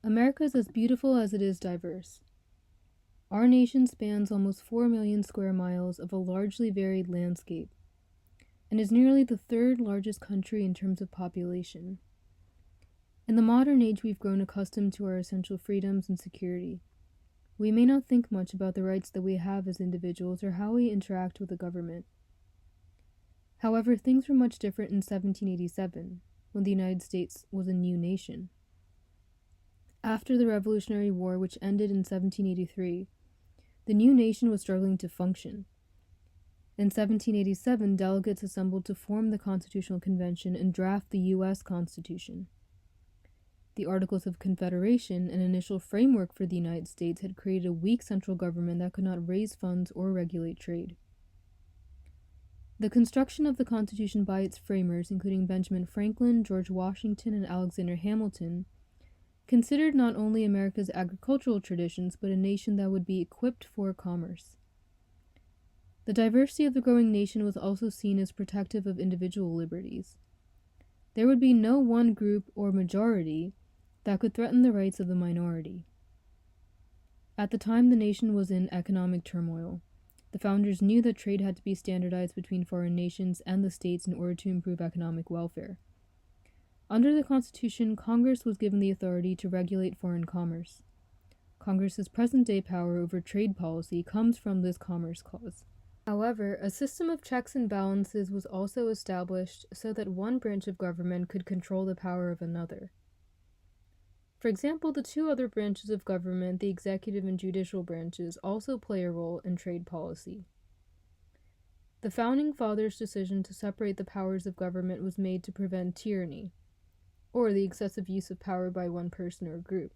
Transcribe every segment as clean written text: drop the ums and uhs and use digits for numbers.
America is as beautiful as it is diverse. Our nation spans almost 4 million square miles of a largely varied landscape, and is nearly the third largest country in terms of population. In the modern age, we've grown accustomed to our essential freedoms and security. We may not think much about the rights that we have as individuals or how we interact with the government. However, things were much different in 1787, when the United States was a new nation. After the Revolutionary War, which ended in 1783, the new nation was struggling to function. In 1787, delegates assembled to form the Constitutional Convention and draft the U.S. Constitution. The Articles of Confederation, an initial framework for the United States, had created a weak central government that could not raise funds or regulate trade. The construction of the Constitution by its framers, including Benjamin Franklin, George Washington, and Alexander Hamilton, considered not only America's agricultural traditions, but a nation that would be equipped for commerce. The diversity of the growing nation was also seen as protective of individual liberties. There would be no one group or majority that could threaten the rights of the minority. At the time, the nation was in economic turmoil. The founders knew that trade had to be standardized between foreign nations and the states in order to improve economic welfare. Under the Constitution, Congress was given the authority to regulate foreign commerce. Congress's present-day power over trade policy comes from this Commerce Clause. However, a system of checks and balances was also established so that one branch of government could control the power of another. For example, the two other branches of government, the executive and judicial branches, also play a role in trade policy. The Founding Fathers' decision to separate the powers of government was made to prevent tyranny, or the excessive use of power by one person or group.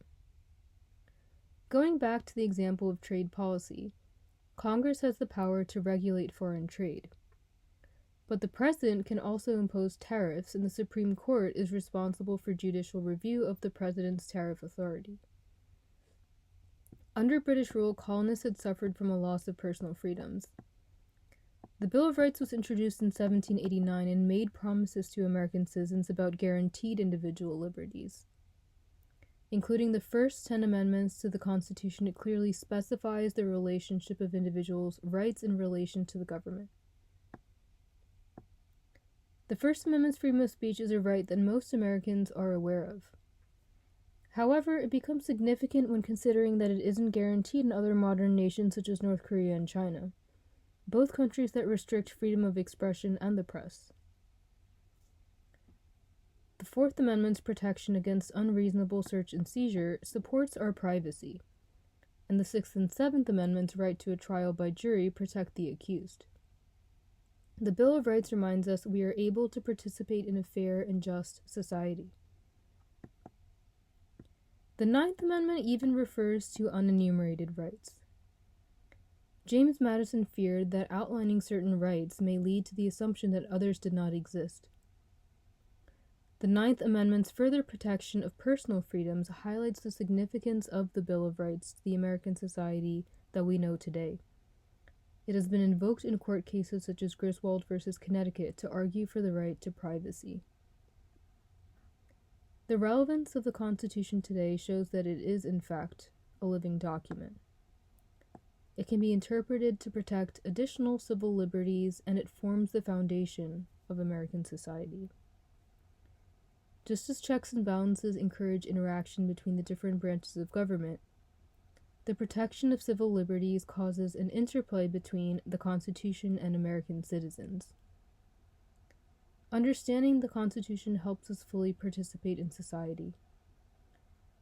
Going back to the example of trade policy, Congress has the power to regulate foreign trade. But the President can also impose tariffs, and the Supreme Court is responsible for judicial review of the President's tariff authority. Under British rule, colonists had suffered from a loss of personal freedoms. The Bill of Rights was introduced in 1789 and made promises to American citizens about guaranteed individual liberties. Including the first 10 amendments to the Constitution, it clearly specifies the relationship of individuals' rights in relation to the government. The First Amendment's freedom of speech is a right that most Americans are aware of. However, it becomes significant when considering that it isn't guaranteed in other modern nations such as North Korea and China, both countries that restrict freedom of expression and the press. The Fourth Amendment's protection against unreasonable search and seizure supports our privacy, and the Sixth and Seventh Amendments' right to a trial by jury protect the accused. The Bill of Rights reminds us we are able to participate in a fair and just society. The Ninth Amendment even refers to unenumerated rights. James Madison feared that outlining certain rights may lead to the assumption that others did not exist. The Ninth Amendment's further protection of personal freedoms highlights the significance of the Bill of Rights to the American society that we know today. It has been invoked in court cases such as Griswold v. Connecticut to argue for the right to privacy. The relevance of the Constitution today shows that it is, in fact, a living document. It can be interpreted to protect additional civil liberties, and it forms the foundation of American society. Just as checks and balances encourage interaction between the different branches of government, the protection of civil liberties causes an interplay between the Constitution and American citizens. Understanding the Constitution helps us fully participate in society.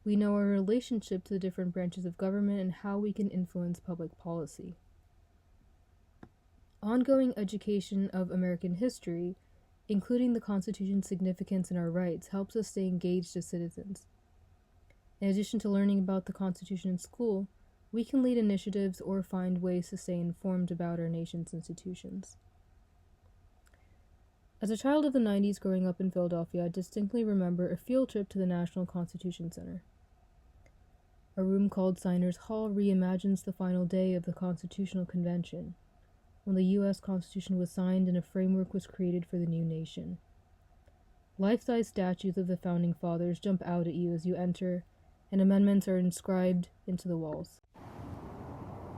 We know our relationship to the different branches of government and how we can influence public policy. Ongoing education of American history, including the Constitution's significance and our rights, helps us stay engaged as citizens. In addition to learning about the Constitution in school, we can lead initiatives or find ways to stay informed about our nation's institutions. As a child of the 90s growing up in Philadelphia, I distinctly remember a field trip to the National Constitution Center. A room called Signers Hall reimagines the final day of the Constitutional Convention, when the U.S. Constitution was signed and a framework was created for the new nation. Life-size statues of the Founding Fathers jump out at you as you enter, and amendments are inscribed into the walls.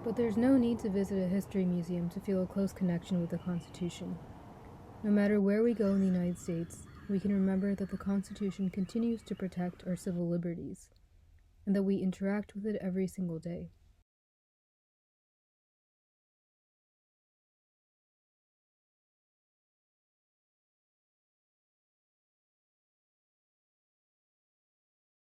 But there's no need to visit a history museum to feel a close connection with the Constitution. No matter where we go in the United States, we can remember that the Constitution continues to protect our civil liberties, and that we interact with it every single day.